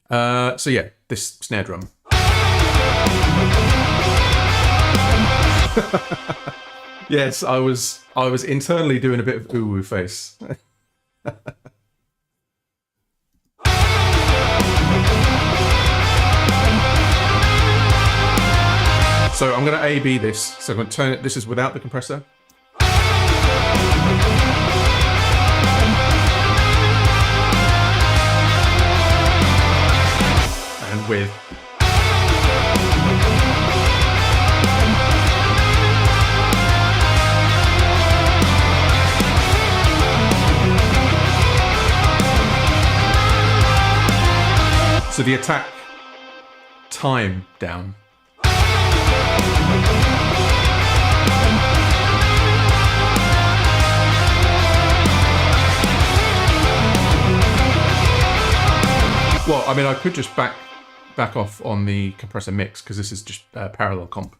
So yeah, this snare drum. Yes, I was internally doing a bit of ooh face. So I'm going to A/B this. So I'm going to turn it. This is without the compressor. And with. So the attack time down. Well, I mean, I could just back off on the compressor mix, because this is just parallel comp.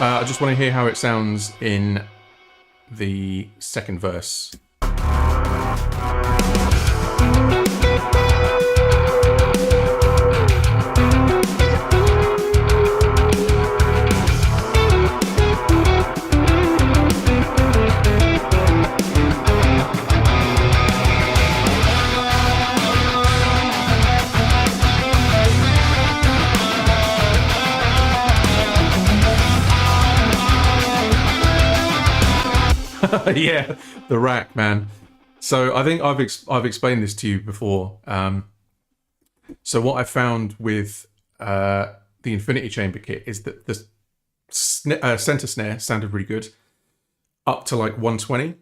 I just want to hear how it sounds in the second verse. Yeah, the rack, man. So I think I've explained this to you before. So what I found with the Infinity Chamber kit is that the center snare sounded really good. up to like 120,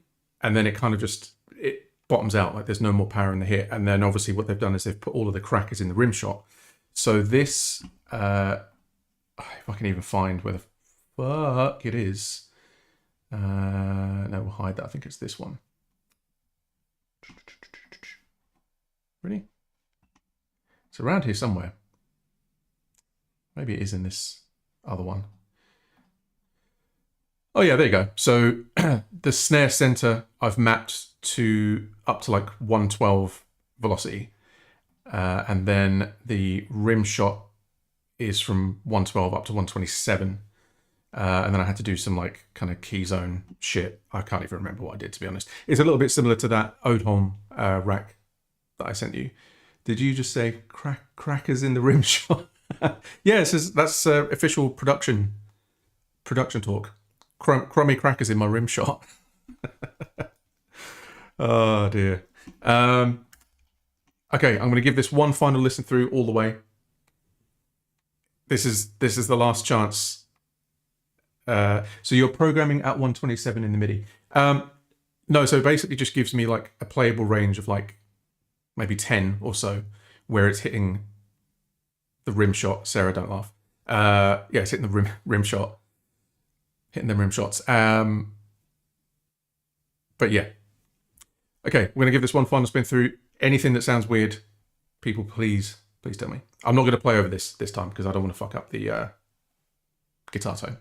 and then it kind of just it bottoms out, like there's no more power in the hit. And then obviously what they've done is they've put all of the crackers in the rim shot. So this, if I can even find where the fuck it is, no, we'll hide that. I think it's this one. Really? It's around here somewhere. Maybe it is in this other one. Oh yeah, there you go. So the snare center I've mapped to up to like 112 velocity. And then the rim shot is from 112 up to 127. And then I had to do some like kind of key zone shit. I can't even remember what I did, to be honest. It's a little bit similar to that Odholm rack that I sent you. Did you just say crackers in the rim shot? Yeah, that's official production talk. Crummy crackers in my rim shot. Oh dear. Okay, I'm going to give this one final listen through all the way. This is the last chance. So you're programming at 127 in the MIDI. No, so basically just gives me like a playable range of like maybe 10 or so, where it's hitting the rim shot. Sarah, don't laugh. Yeah, it's hitting the rim shot. Hitting the rim shots. But yeah. Okay, we're going to give this one final spin through. Anything that sounds weird, people, please tell me. I'm not going to play over this time because I don't want to fuck up the guitar tone.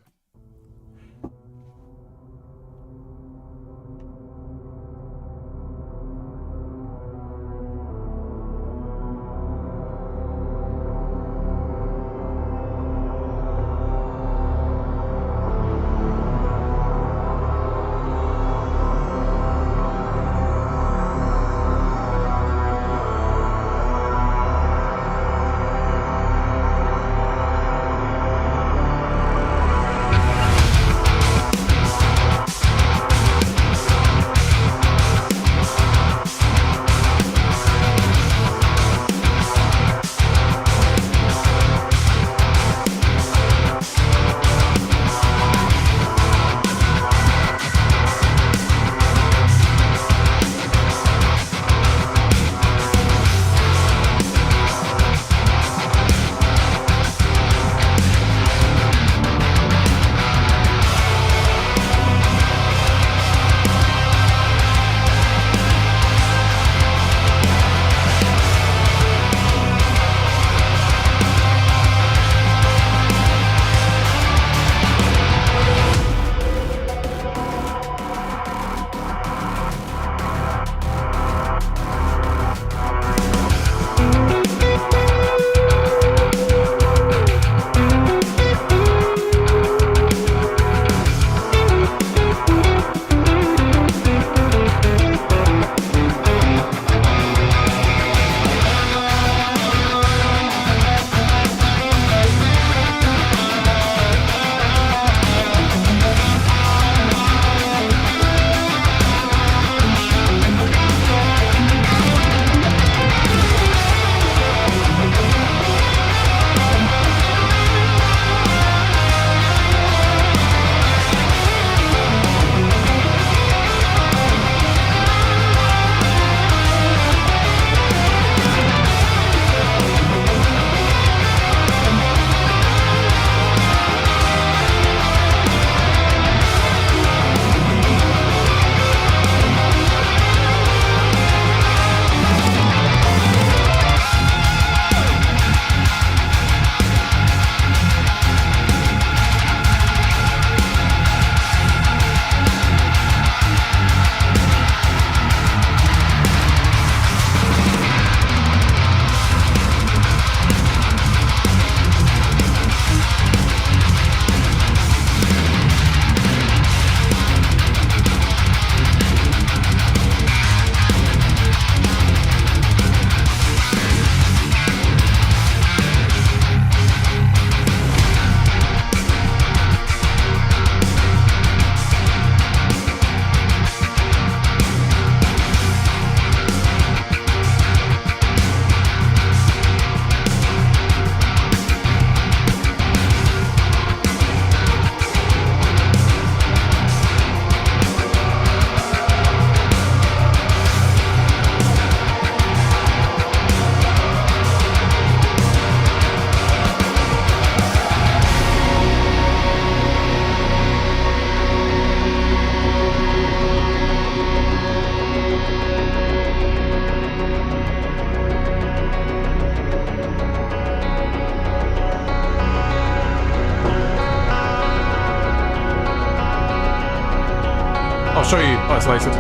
show you isolated.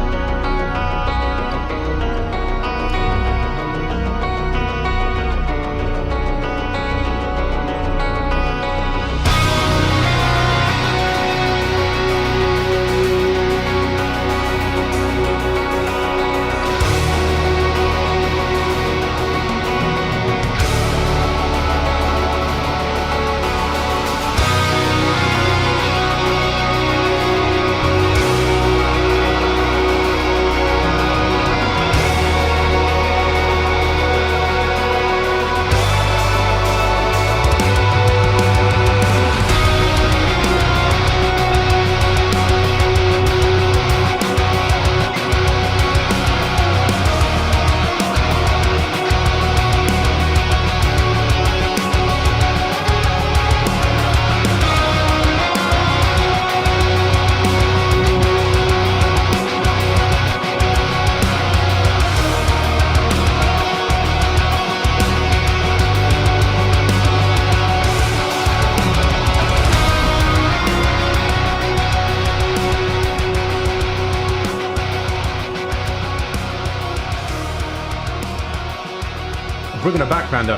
Bringing it back, Panda.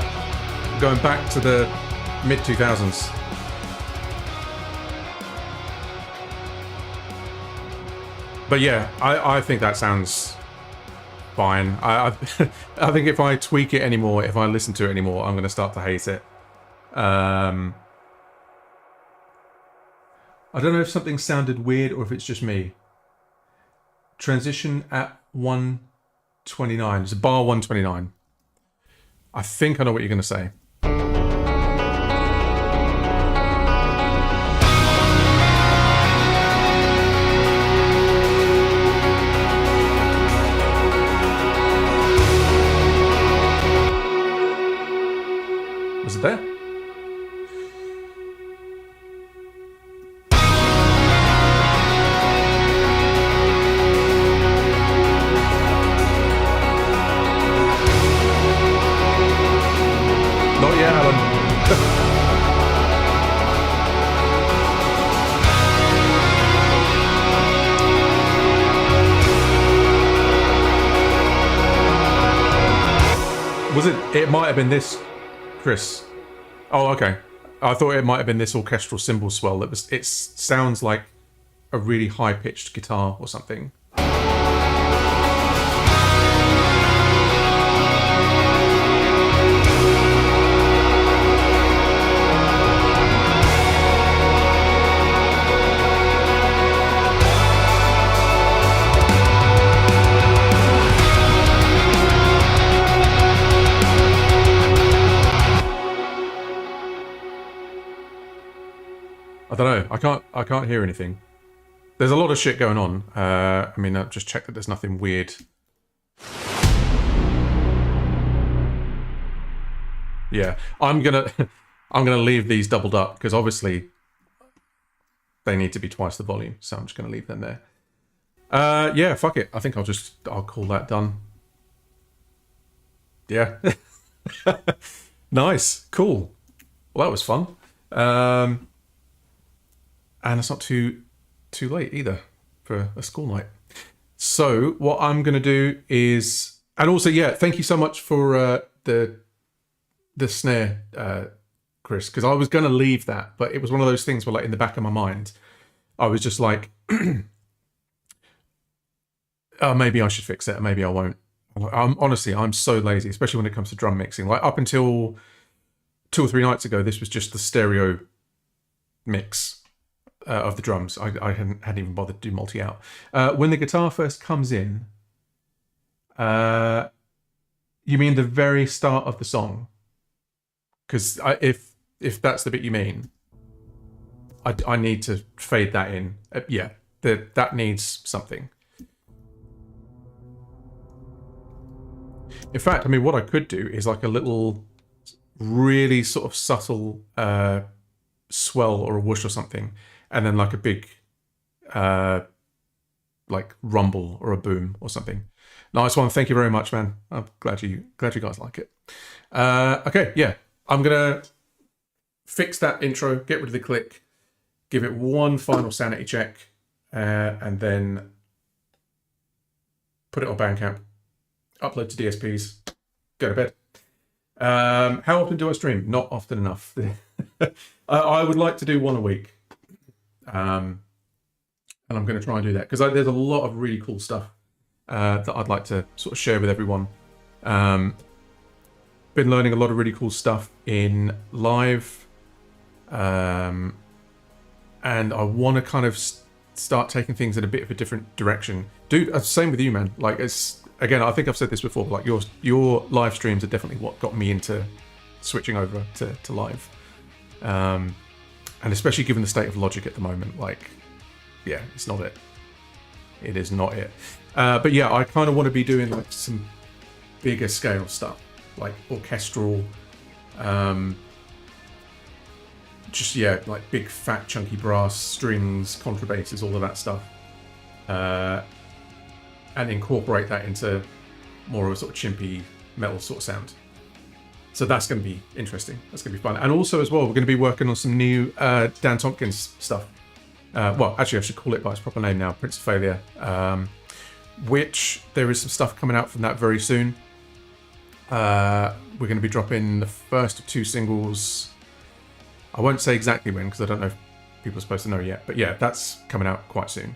Going back to the mid-2000s. But yeah, I think that sounds fine. I think if I tweak it anymore, if I listen to it anymore, I'm going to start to hate it. I don't know if something sounded weird or if it's just me. Transition at 129. It's a bar 129. I think I know what you're going to say. Was it there? Not yet, Alan. Was it? It might have been this, Chris. Oh, okay. I thought it might have been this orchestral cymbal swell. It sounds like a really high-pitched guitar or something. I don't know. I can't hear anything. There's a lot of shit going on. I mean, I've just checked that there's nothing weird. Yeah, I'm gonna leave these doubled up because obviously they need to be twice the volume. So I'm just gonna leave them there. Yeah, fuck it. I think I'll call that done. Yeah. Nice, cool. Well, that was fun. And it's not too late either for a school night. So what I'm going to do is... And also, yeah, thank you so much for the snare, Chris, because I was going to leave that, but it was one of those things where, like, in the back of my mind, I was just like, oh, maybe I should fix it, maybe I won't. Honestly, I'm so lazy, especially when it comes to drum mixing. Like, up until 2 or 3 nights ago, this was just the stereo mix of the drums. I hadn't even bothered to do multi-out. When the guitar first comes in, you mean the very start of the song? Because if that's the bit you mean, I need to fade that in. Yeah, that needs something. In fact, I mean, what I could do is like a little, really sort of subtle swell or a whoosh or something, and then like a big like rumble or a boom or something. Nice one. Thank you very much, man. I'm glad you guys like it. Okay, yeah. I'm gonna fix that intro, get rid of the click, give it one final sanity check, and then put it on Bandcamp, upload to DSPs, go to bed. How often do I stream? Not often enough. I would like to do one a week. And I'm going to try and do that because there's a lot of really cool stuff that I'd like to sort of share with everyone. Been learning a lot of really cool stuff in live, and I want to kind of start taking things in a bit of a different direction. Dude, same with you, man. Like, it's again, I think I've said this before, but like your live streams are definitely what got me into switching over to live, and especially given the state of Logic at the moment, like. Yeah, it's not it. It is not it. But yeah, I kind of want to be doing like some bigger scale stuff, like orchestral, just yeah, like big fat chunky brass strings, contrabasses, all of that stuff, and incorporate that into more of a sort of chimpy metal sort of sound. So that's going to be interesting. That's going to be fun. And also as well, we're going to be working on some new Dan Tompkins stuff. Well, actually, I should call it by its proper name now, Prince of Failure, which there is some stuff coming out from that very soon. We're going to be dropping the first of 2 singles. I won't say exactly when, because I don't know if people are supposed to know yet. But yeah, that's coming out quite soon.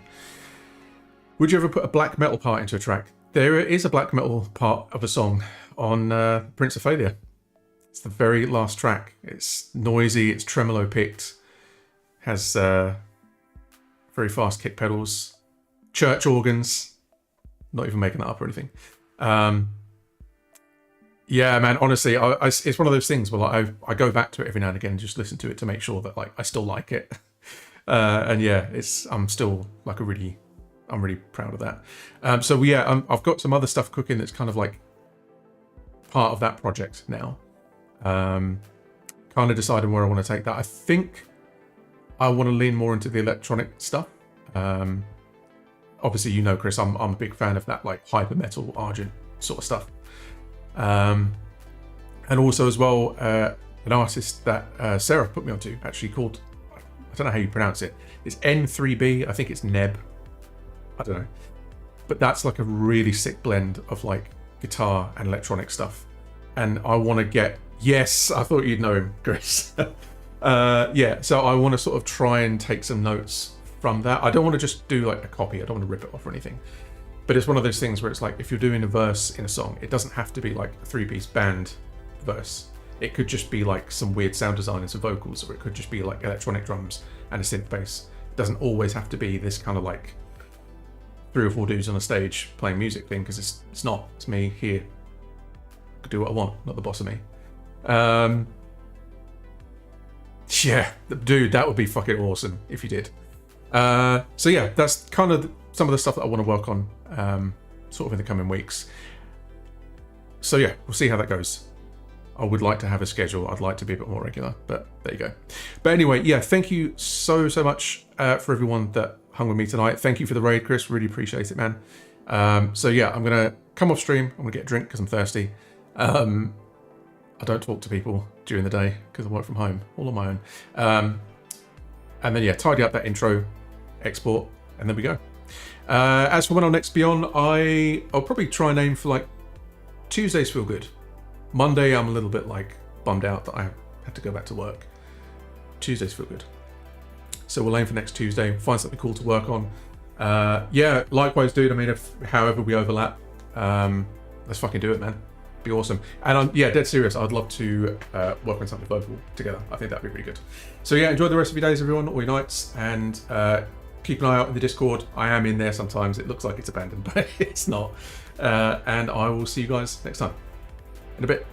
Would you ever put a black metal part into a track? There is a black metal part of a song on Prince of Failure. It's the very last track. It's noisy, it's tremolo picked, has... very fast kick pedals, church organs, not even making that up or anything. Yeah, man, honestly, it's one of those things where like, I go back to it every now and again and just listen to it to make sure that like I still like it. And yeah, I'm still like I'm really proud of that. So yeah, I've got some other stuff cooking that's kind of like part of that project now. Kind of deciding where I want to take that. I think I want to lean more into the electronic stuff. Obviously, you know, Chris, I'm a big fan of that, like hyper metal, Argent sort of stuff. And also as well, an artist that Sarah put me onto, actually called, I don't know how you pronounce it. It's N3B. I think it's Neb. I don't know. But that's like a really sick blend of like guitar and electronic stuff. And I want to get, yes, I thought you'd know him, Chris. Yeah, so I want to sort of try and take some notes from that. I don't want to just do like a copy. I don't want to rip it off or anything. But it's one of those things where it's like, if you're doing a verse in a song, it doesn't have to be like a 3-piece band verse. It could just be like some weird sound design and some vocals, or it could just be like electronic drums and a synth bass. It doesn't always have to be this kind of like 3 or 4 dudes on a stage playing music thing, because it's not. It's me here. I could do what I want, not the boss of me. Yeah, dude, that would be fucking awesome if you did. So yeah, that's kind of some of the stuff that I want to work on sort of in the coming weeks. So yeah, we'll see how that goes. I would like to have a schedule. I'd like to be a bit more regular, but there you go. But anyway, yeah, thank you so much for everyone that hung with me tonight. Thank you for the raid, Chris. Really appreciate it, man. So yeah, I'm going to come off stream. I'm going to get a drink because I'm thirsty. I don't talk to people during the day because I work from home, all on my own. And then yeah, tidy up that intro, export, and then we go. As for when I'll next be on, I'll probably try and aim for like Tuesdays feel good. Monday I'm a little bit like bummed out that I had to go back to work. Tuesdays feel good. So we'll aim for next Tuesday, find something cool to work on. Yeah, likewise, dude. I mean, however we overlap, let's fucking do it, man. Be awesome. And I'm dead serious. I'd love to work on something vocal together. I think that'd be really good. So yeah, enjoy the rest of your days, everyone, or your nights, and keep an eye out in the Discord. I am in there sometimes. It looks like it's abandoned, but it's not. And I will see you guys next time. In a bit.